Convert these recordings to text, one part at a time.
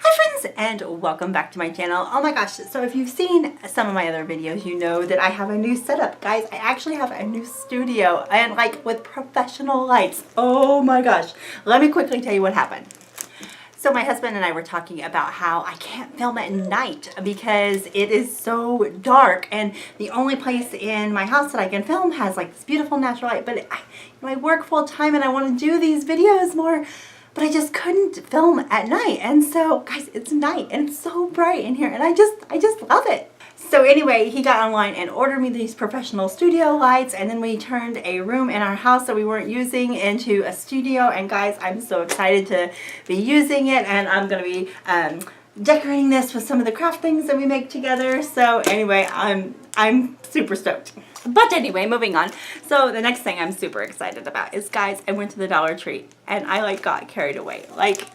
Hi friends, and welcome back to my channel. Oh my gosh, so if you've seen some of my other videos, you know that I have a new setup. Guys, I actually have a new studio and like with professional lights. Oh my gosh. Let me quickly tell you what happened. So my husband and I were talking about how I can't film at night because it is so dark, and the only place in my house that I can film has like this beautiful natural light, but I work full time and I want to do these videos more, but I just couldn't film at night. And so guys, it's night and it's so bright in here and I just love it. So anyway, he got online and ordered me these professional studio lights, and then we turned a room in our house that we weren't using into a studio. And guys, I'm so excited to be using it, and I'm going to be decorating this with some of the craft things that we make together. So anyway, I'm super stoked. But anyway, moving on. So the next thing I'm super excited about is, guys, I went to the Dollar Tree and I like got carried away. Like,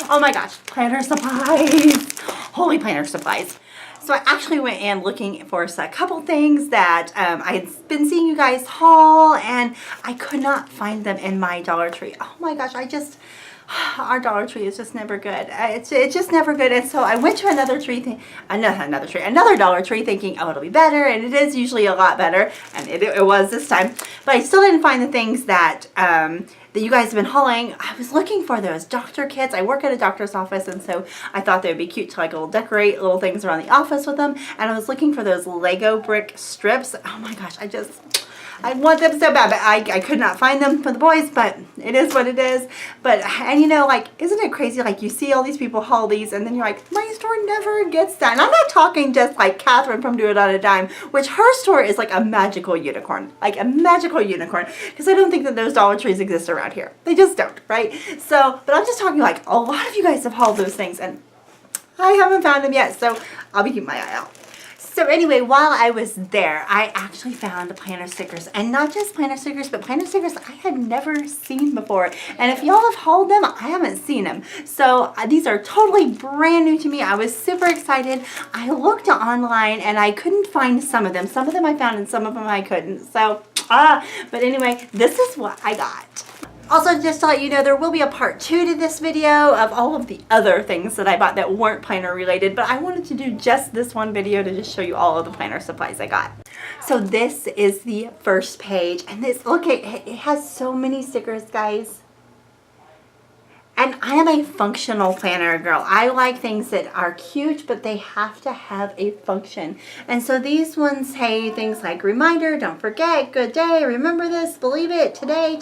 oh my gosh, planner supplies. Holy planner supplies. So I actually went in looking for a couple things that I had been seeing you guys haul, and I could not find them in my Dollar Tree. Oh my gosh, our Dollar Tree is just never good. It's just never good. And so I went to another Dollar Tree thinking, oh, it'll be better. And it is usually a lot better. And it was this time. But I still didn't find the things that that you guys have been hauling. I was looking for those doctor kits. I work at a doctor's office, and so I thought they would be cute to like decorate little things around the office with them. And I was looking for those Lego brick strips. Oh my gosh, I want them so bad, but I could not find them for the boys, but it is what it is. But, and you know, like, isn't it crazy? Like, you see all these people haul these, and then you're like, my store never gets that. And I'm not talking just like Catherine from Do It on a Dime, which her store is like a magical unicorn. Like a magical unicorn. Because I don't think that those Dollar Trees exist around here. They just don't, right? So, but I'm just talking like a lot of you guys have hauled those things, and I haven't found them yet, so I'll be keeping my eye out. So anyway, while I was there, I actually found planner stickers, and not just planner stickers, but planner stickers I had never seen before. And if y'all have hauled them, I haven't seen them. So these are totally brand new to me. I was super excited. I looked online and I couldn't find some of them. Some of them I found and some of them I couldn't. So, but anyway, this is what I got. Also, just to let you know, there will be a part 2 to this video of all of the other things that I bought that weren't planner related, but I wanted to do just this one video to just show you all of the planner supplies I got. So this is the first page, and this, look, it has so many stickers, guys. And I am a functional planner girl. I like things that are cute, but they have to have a function. And so these ones say things like reminder, don't forget, good day, remember this, believe it, today.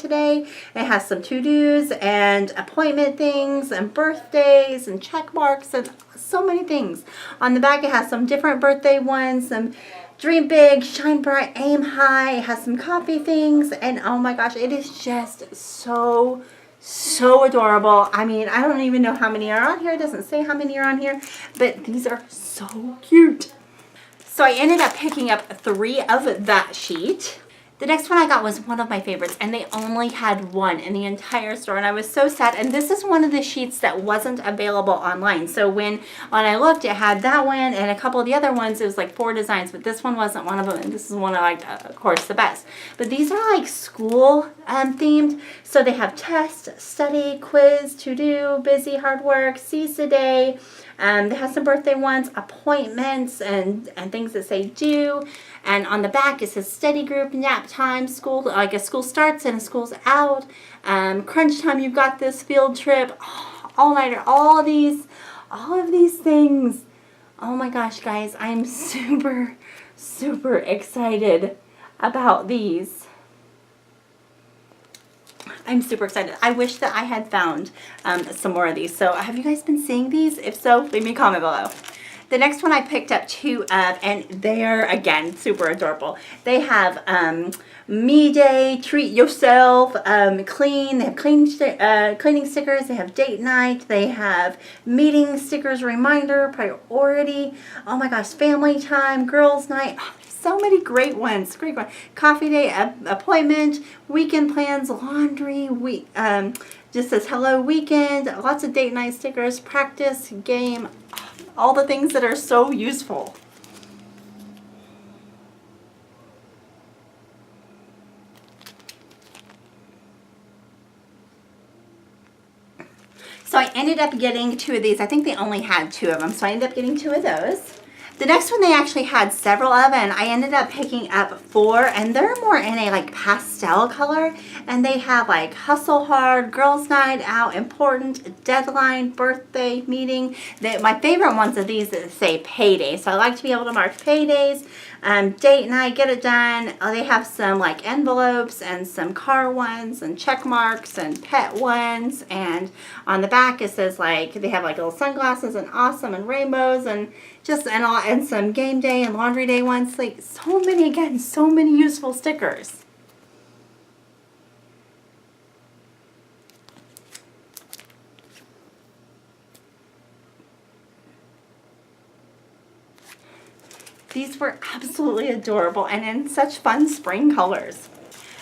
It has some to-dos and appointment things and birthdays and check marks and so many things. On the back it has some different birthday ones, some dream big, shine bright, aim high. It has some coffee things, and oh my gosh, it is just so adorable. I mean, I don't even know how many are on here. It doesn't say how many are on here, but these are so cute. So I ended up picking up 3 of that sheet. The next one I got was one of my favorites, and they only had one in the entire store, and I was so sad. And this is one of the sheets that wasn't available online. So when I looked, it had that one and a couple of the other ones. It was like 4 designs, but this one wasn't one of them, and this is one I liked, of course, the best. But these are like school themed. So they have test, study, quiz, to-do, busy, hard work, seize the day. They have some birthday ones, appointments, and things that say do. And on the back it says study group, nap time, school, like a school starts and a school's out, crunch time, you've got this, field trip, all-nighter, all of these things. Oh my gosh, guys, I'm super excited about these. I'm super excited. I wish that I had found some more of these. So have you guys been seeing these? If so, leave me a comment below. The next one I picked up 2 of, and they are, again, super adorable. They have me day, treat yourself, clean. They have cleaning stickers. They have date night. They have meeting stickers, reminder, priority. Oh my gosh, family time, girls night. Oh, so many great ones. Great one. Coffee day, appointment, weekend plans, laundry, just says hello weekend, lots of date night stickers, practice, game, all the things that are so useful. So I ended up getting 2 of these. I think they only had 2 of them, so I ended up getting 2 of those. The next one they actually had several of, and I ended up picking up 4, and they're more in a like pastel color, and they have like hustle hard, girls night out, important, deadline, birthday, meeting. My favorite ones of these is say payday, so I like to be able to mark paydays, date night, get it done. They have some like envelopes and some car ones and check marks and pet ones, and on the back it says like they have like little sunglasses and awesome and rainbows and just and some game day and laundry day ones. Like so many, again, so many useful stickers. These were absolutely adorable and in such fun spring colors.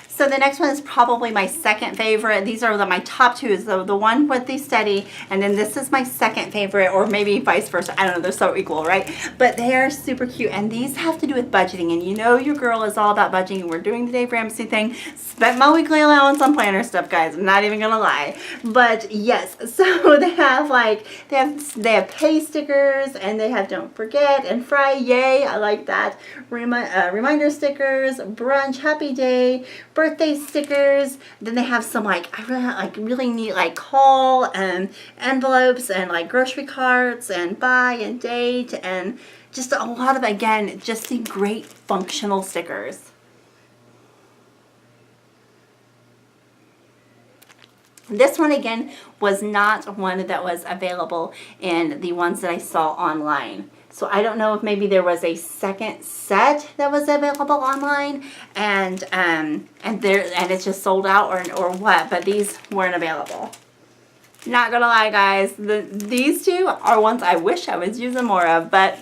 So the next one is probably my second favorite. These are my top 2 is the one with the steady, and then this is my second favorite, or maybe vice versa. I don't know, they're so equal, right? But they are super cute, and these have to do with budgeting, and you know your girl is all about budgeting, and we're doing the Dave Ramsey thing. Spent my weekly allowance on planner stuff, guys. I'm not even gonna lie. But yes, so they have like, they have pay stickers, and they have don't forget and fry, yay, I like that. Reminder stickers, brunch, happy day, birthday stickers. Then they have some like, I really neat like call and envelopes and like grocery carts and buy and date, and just a lot of, again, just the great functional stickers. This one again was not one that was available in the ones that I saw online. So I don't know if maybe there was a second set that was available online, and it's just sold out or what, but these weren't available. Not gonna lie, guys, these 2 are ones I wish I was using more of, but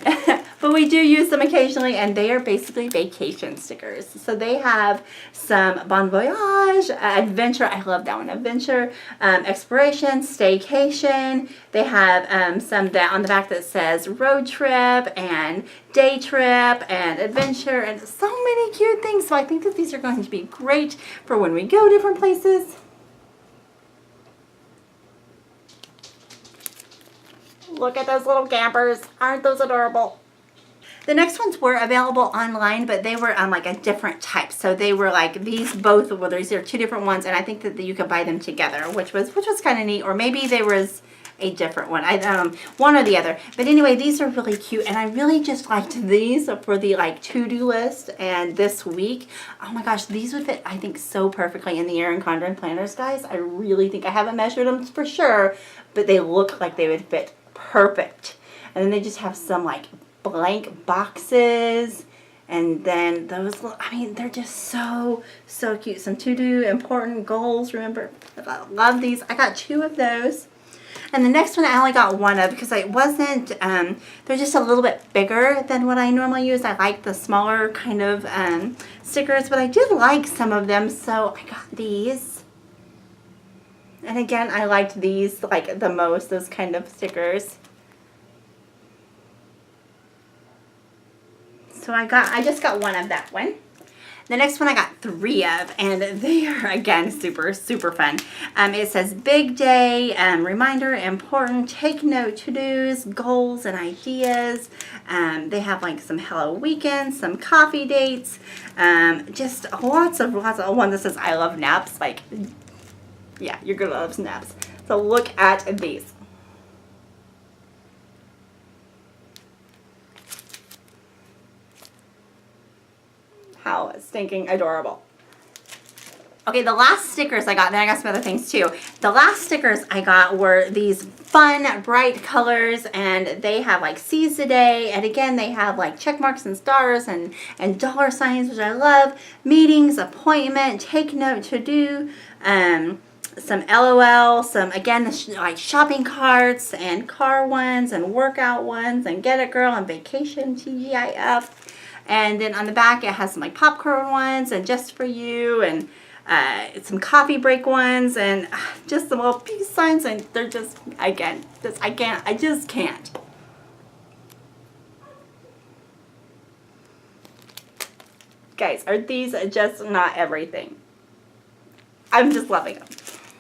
but we do use them occasionally, and they are basically vacation stickers. So they have some Bon Voyage, Adventure, I love that one, Adventure, Exploration, Staycation. They have some that on the back that says road trip and day trip and adventure, and so many cute things. So I think that these are going to be great for when we go different places. Look at those little campers. Aren't those adorable? The next ones were available online, but they were like a different type. So they were like these both, well, these are 2 different ones, and I think that you could buy them together, which was kind of neat. Or maybe there was a different one. One or the other. But anyway, these are really cute, and I really just liked these for the like to-do list and this week. Oh my gosh, these would fit, I think, so perfectly in the Erin Condren planners, guys. I really think, I haven't measured them for sure, but they look like they would fit perfect. And then they just have some like blank boxes, and then those, I mean, they're just so cute. Some to-do important goals, remember. I love these. I got 2 of those. And the next one I only got 1 of because I wasn't, they're just a little bit bigger than what I normally use. I like the smaller kind of stickers, but I did like some of them, so I got these. And again, I liked these like the most, those kind of stickers. So I just got 1 of that one. The next one I got 3 of, and they are, again, super fun. It says big day, reminder, important, take note, to-dos, goals, and ideas. They have like some hello weekends, some coffee dates, just lots of one that says I love naps. Like, yeah, you're gonna love naps. So look at these. How stinking adorable. Okay, the last stickers I got, then I got some other things too. The last stickers I got were these fun, bright colors, and they have like seize the day, and again, they have like check marks and stars and dollar signs, which I love. Meetings, appointment, take note, to do, some LOL, some, again, like shopping carts and car ones and workout ones and get it girl and vacation, TGIF. And then on the back, it has some like popcorn ones and just for you, and some coffee break ones, and just some little peace signs, and they're just, again, I just can't. Guys, are these just not everything? I'm just loving them.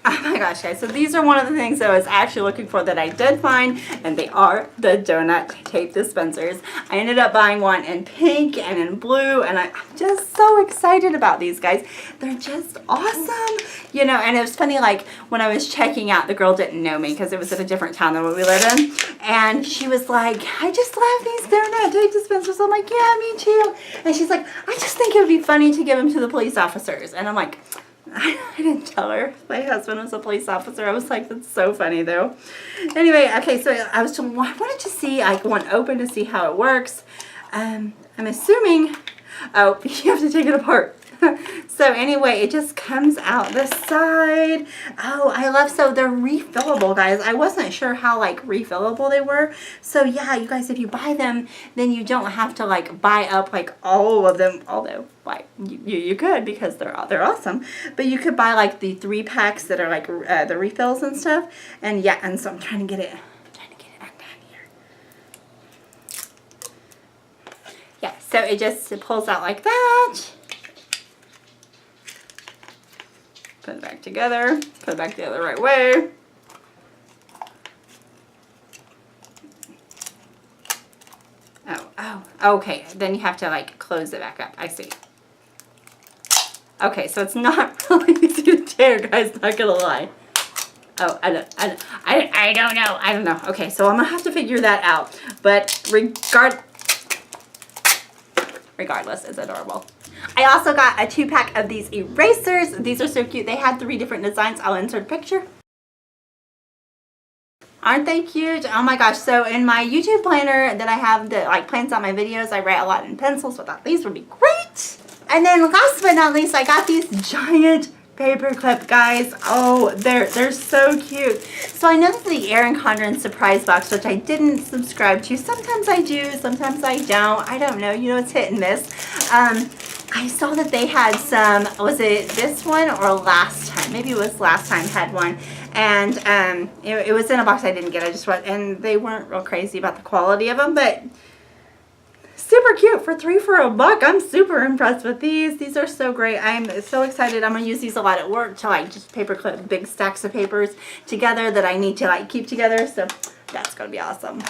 Oh my gosh, guys. So these are one of the things that I was actually looking for that I did find, and they are the donut tape dispensers. I ended up buying one in pink and in blue, and I'm just so excited about these, guys. They're just awesome. You know, and it was funny, like, when I was checking out, the girl didn't know me because it was in a different town than what we live in, and she was like, I just love these donut tape dispensers. I'm like, yeah, me too. And she's like, I just think it would be funny to give them to the police officers. And I'm like, I didn't tell her my husband was a police officer. I was like, that's so funny though. Anyway, okay, so I wanted to see, I want open to see how it works. I'm assuming, oh, you have to take it apart. So anyway, it just comes out the side. Oh, I love, so they're refillable, guys. I wasn't sure how like refillable they were. So yeah, you guys, if you buy them, then you don't have to like buy up like all of them. Although like you could, because they're awesome. But you could buy like the 3 packs that are like the refills and stuff. And yeah, and so I'm trying to get it. Yeah, so it pulls out like that. Put it back together. Put it back the other right way. Oh, okay. Then you have to like close it back up. I see. Okay, so it's not really easy to tear, guys. Not gonna lie. Oh, I don't know. Okay, so I'm gonna have to figure that out. But regardless, it's adorable. I also got a 2-pack of these erasers. These are so cute. They had 3 different designs. I'll insert a picture. Aren't they cute? Oh my gosh. So in my YouTube planner that I have that like plans out my videos, I write a lot in pencils, so I thought these would be great. And then last but not least, I got these giant paper clip, guys. Oh, they're so cute. So I know that the Erin Condren surprise box, which I didn't subscribe to. Sometimes I do, sometimes I don't. I don't know. You know, it's hit and miss. I saw that they had some, was it this one or last time? Maybe it was last time had one. And it was in a box I didn't get. I just went, and they weren't real crazy about the quality of them, but super cute for $3 for $1. I'm super impressed with these. These are so great. I'm so excited. I'm going to use these a lot at work to like just paper clip big stacks of papers together that I need to like keep together. So that's going to be awesome.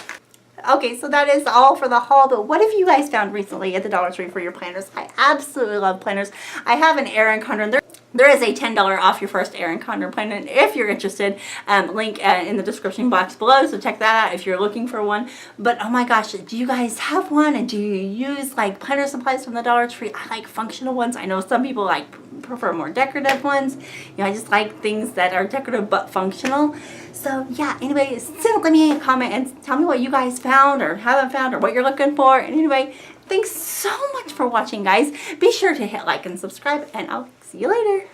Okay, so that is all for the haul, but what have you guys found recently at the Dollar Tree for your planners? I absolutely love planners. I have an Erin Condren. There is a $10 off your first Erin Condren planner if you're interested. Link in the description box below, so check that out if you're looking for one. But oh my gosh, do you guys have one, and do you use like planner supplies from the Dollar Tree? I like functional ones. I know some people like prefer more decorative ones. You know, I just like things that are decorative but functional. So yeah, anyway, leave me a comment and tell me what you guys found or haven't found or what you're looking for. And anyway, thanks so much for watching, guys. Be sure to hit like and subscribe, and I'll see you later.